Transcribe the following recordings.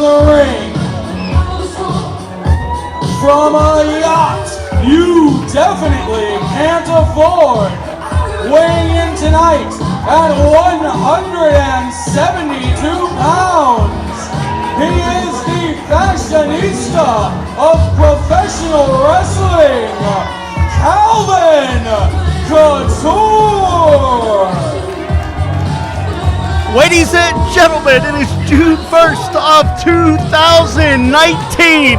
the ring, from a yacht you definitely can't afford, weighing in tonight at 172 pounds, he is the fashionista of professional wrestling, Calvin Couture! Ladies and gentlemen, it is June 1st of 2019.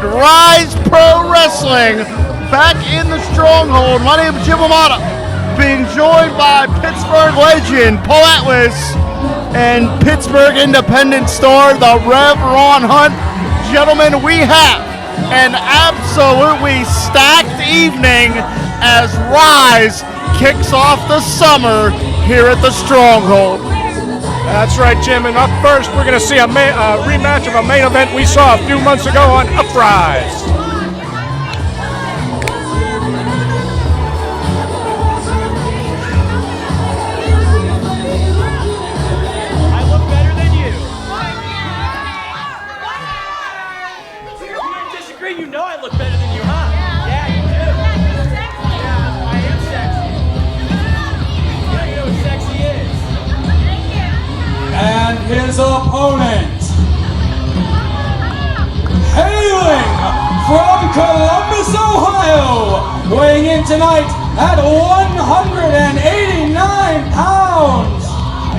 Rise Pro Wrestling back in the Stronghold. My name is Jim Amata, being joined by Pittsburgh legend Paul Atlas and Pittsburgh Independent star, the Rev Ron Hunt. Gentlemen, we have an absolutely stacked evening as Rise kicks off the summer here at the Stronghold. That's right, Jim. And up first, we're going to see a rematch of a main event we saw a few months ago on Uprise. I look better than you. You might disagree. You know I look better than you, huh? Yeah, you do. Yeah, I am sexy. Yeah, you know what sexy is. And his opponent, hailing from Columbus, Ohio, weighing in tonight at 189 pounds,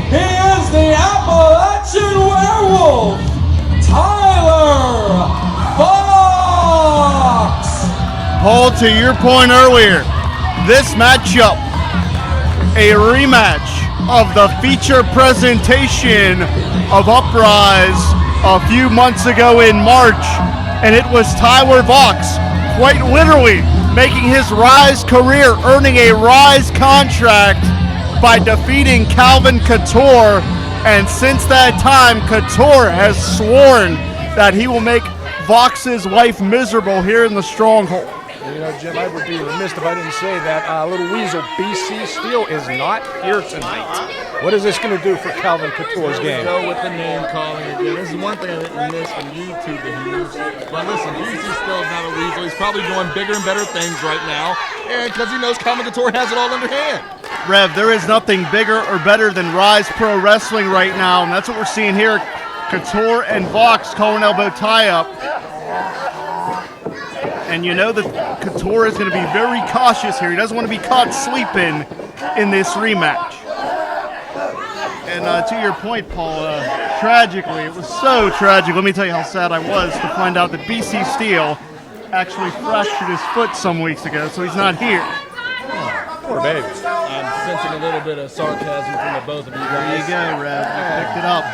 he is the Appalachian Werewolf, Tyler Fox! Paul, to your point earlier, this matchup, a rematch of the feature presentation of Uprise a few months ago in March, and it was Tyler Fox quite literally making his Rise career, earning a Rise contract by defeating Calvin Couture, and since that time Couture has sworn that he will make Vox's life miserable here in the Stronghold. You know, Jim, I would be remiss if I didn't say that little weasel BC Steel is not here tonight. What is this going to do for Calvin Couture's game? Go with the name calling again. This is one thing I didn't miss from YouTube that he used. But listen, BC Steel is not a weasel. He's probably doing bigger and better things right now, and because he knows Calvin Couture has it all under hand. Rev, there is nothing bigger or better than Rise Pro Wrestling right now, and that's what we're seeing here. Couture and Vox collar and elbow tie-up. And you know that Couture is going to be very cautious here. He doesn't want to be caught sleeping in this rematch. And to your point, Paul, tragically, it was so tragic. Let me tell you how sad I was to find out that BC Steel actually fractured his foot some weeks ago, so he's not here. Poor baby. I'm sensing a little bit of sarcasm from the both of you guys. There you go, Rev. You picked it up.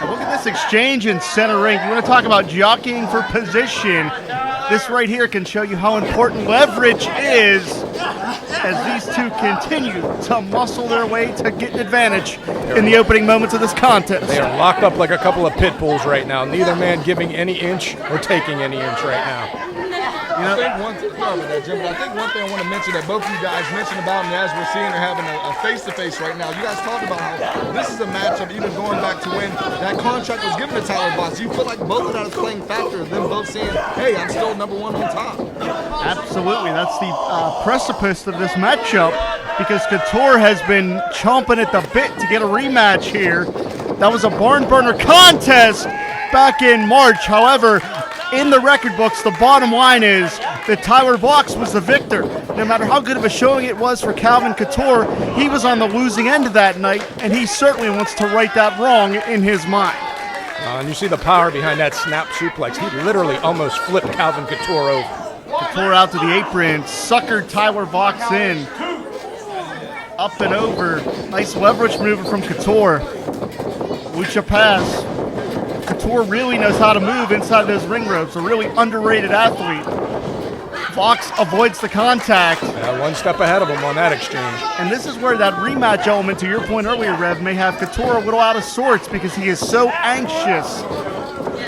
Now look at this exchange in center ring. You want to talk about jockeying for position. This right here can show you how important leverage is as these two continue to muscle their way to get an advantage in the opening moments of this contest. They are locked up like a couple of pit bulls right now. Neither man giving any inch or taking any inch right now. I think one thing, Jim, but I think one thing I want to mention that both of you guys mentioned about, and as we're seeing, they're having a face-to-face right now. You guys talked about how this is a matchup, even going back to when that contract was given to Tyler Fox. You feel like both of that is playing factor, them both saying, hey, I'm still number one on top. Absolutely. That's the precipice of this matchup, because Couture has been chomping at the bit to get a rematch here. That was a barn burner contest back in March. However, in the record books, the bottom line is that Tyler Fox was the victor. No matter how good of a showing it was for Calvin Couture, he was on the losing end of that night, and he certainly wants to right that wrong in his mind. And you see the power behind that snap suplex. He literally almost flipped Calvin Couture over. Couture out to the apron, suckered Tyler Fox in. Up and over. Nice leverage maneuver from Couture. Lucha pass. Couture really knows how to move inside those ring ropes. A really underrated athlete. Fox avoids the contact. One step ahead of him on that exchange. And this is where that rematch element, to your point earlier, Rev, may have Couture a little out of sorts because he is so anxious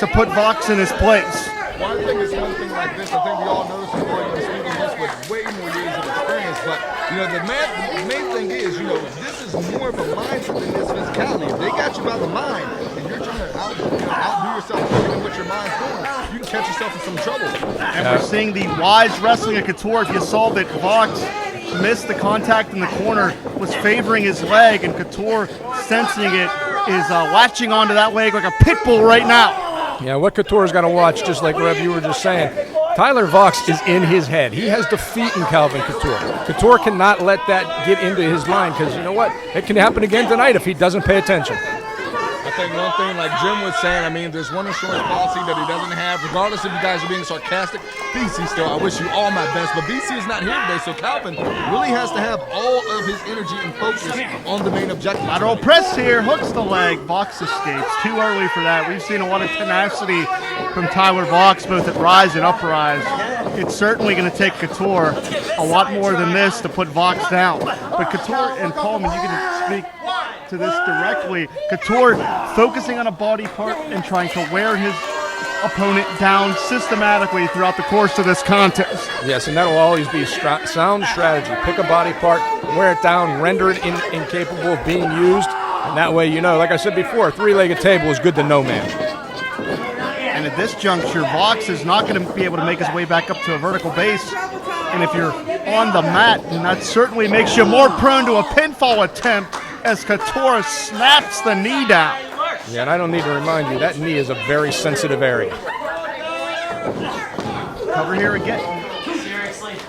to put Fox in his place. Well, I think it's one thing like this. I think we all know this is going to speak this with way more years of experience. But, the main thing is, this is more of a mindset than this physicality. If they got you by the mind, and you're trying to outdo yourself thinking in what your mind's doing, you can catch yourself in some trouble. And we're seeing the wise wrestling of Couture. If you saw that Vox missed the contact in the corner, was favoring his leg, and Couture, sensing it, is latching onto that leg like a pit bull right now. Yeah, what Couture's got to watch, just like Rev, you were just saying, Tyler Vox is in his head. He has defeat in Calvin Couture. Couture cannot let that get into his mind, because you know what? It can happen again tonight if he doesn't pay attention. I think one thing, like Jim was saying, I mean, there's one insurance policy that he doesn't have. Regardless if you guys are being sarcastic, BC still, I wish you all my best. But BC is not here today, so Calvin really has to have all of his energy and focus on the main objective. Lateral press here, hooks the leg. Vox escapes. Too early for that. We've seen a lot of tenacity from Tyler Vox, both at Rise and Uprise. It's certainly going to take Couture a lot more than this to put Vox down. But Couture, and Paulman, you can speak to this directly. Couture focusing on a body part and trying to wear his opponent down systematically throughout the course of this contest. Yes, and that'll always be sound strategy. Pick a body part, wear it down, render it incapable of being used, and that way, you know, like I said before, a three-legged table is good to no man. And at this juncture, Vox is not going to be able to make his way back up to a vertical base. And if you're on the mat, then that certainly makes you more prone to a pinfall attempt as Couture snaps the knee down. Yeah, and I don't need to remind you, that knee is a very sensitive area. Cover here again.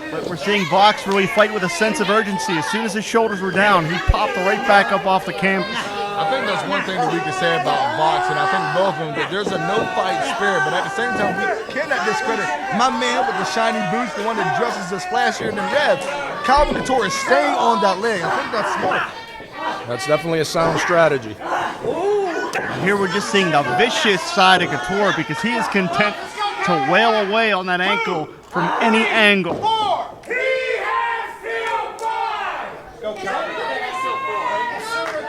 But we're seeing Vox really fight with a sense of urgency. As soon as his shoulders were down, he popped right back up off the canvas. I think that's one thing that we can say about Vox, and I think both of them, that there's a no-fight spirit, but at the same time, we cannot discredit my man with the shiny boots, the one that dresses as flashier than Rev. Calvin Couture is staying on that leg. I think that's smart. That's definitely a sound strategy. And here we're just seeing the vicious side of Couture because he is content to wail away on that ankle from any angle.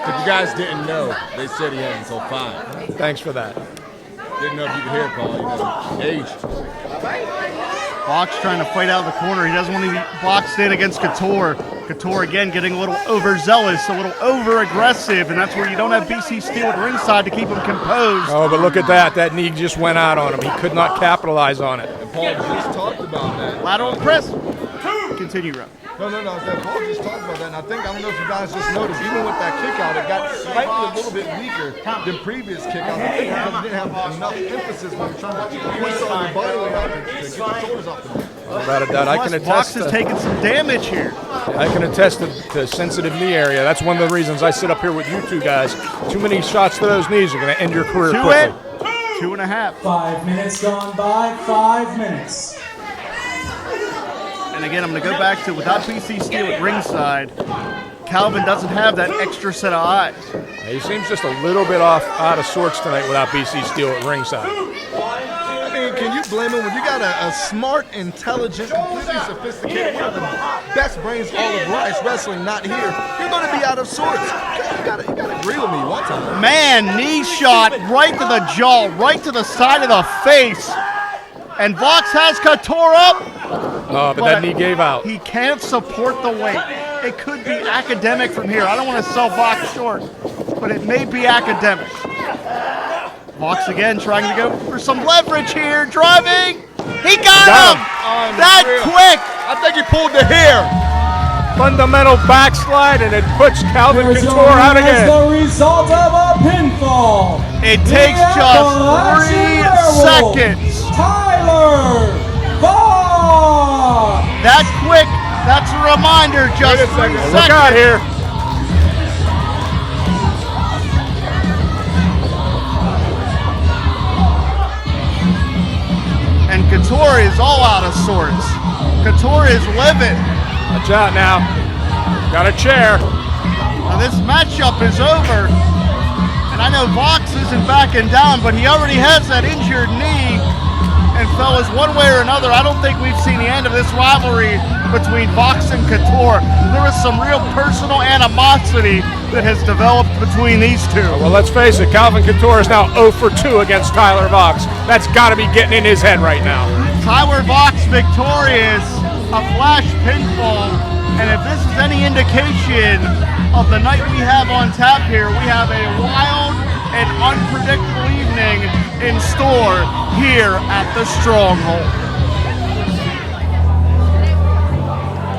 If you guys didn't know, they said he had until 5. Thanks for that. Didn't know if you could hear it, Paul. You know, age. Vox trying to fight out of the corner. He doesn't want to be boxed in against Couture. Couture again getting a little overzealous, a little over-aggressive, and that's where you don't have BC Steel at ringside to keep him composed. Oh, but look at that. That knee just went out on him. He could not capitalize on it. And Paul just talked about that. Lateral press. Continue, Rob. No. Paul just talked about that, and I don't know if you guys just noticed, even with that kick out, it got slightly a little bit weaker than previous kick outs. I think because it didn't have enough emphasis when you're trying to twist all your body weight out to get the shoulders off the mat. Without a doubt, I can attest. Vox is taking some damage here. I can attest to the sensitive knee area. That's one of the reasons I sit up here with you two guys. Too many shots to those knees are going to end your career quickly. 2.5. 5 minutes gone by, 5 minutes. And again, I'm going to go back to without BC Steel at ringside, Calvin doesn't have that extra set of eyes. He seems just a little bit out of sorts tonight without BC Steel at ringside. I mean, can you blame him when you got a smart, intelligent, completely sophisticated, one of the best brains all of Rise Wrestling not here? You're going to be out of sorts. You got to agree with me one time. Man, knee shot right to the jaw, right to the side of the face. And Vox has Couture up. Oh, but that knee gave out. He can't support the weight. It could be academic from here. I don't want to sell Vox short, but it may be academic. Vox again trying to go for some leverage here, driving. He got him! That quick! I think he pulled the hair. Fundamental backslide, and it puts Calvin Couture out again. As the result of a pinfall. It takes just 3 seconds. Tyler Vox. That quick, that's a reminder, just 3 seconds. Look out here. And Couture is all out of sorts. Couture is livid. Watch out now. Got a chair. Now this matchup is over. And I know Vox isn't backing down, but he already has that injured knee. And fellas, one way or another, I don't think we've seen the end of this rivalry between Vox and Couture. There is some real personal animosity that has developed between these two. Well, let's face it, Calvin Couture is now 0 for 2 against Tyler Vox. That's got to be getting in his head right now. Tyler Vox victorious, a flash pinfall. And if this is any indication of the night we have on tap here, we have a wild and unpredictable evening in store here at the Stronghold.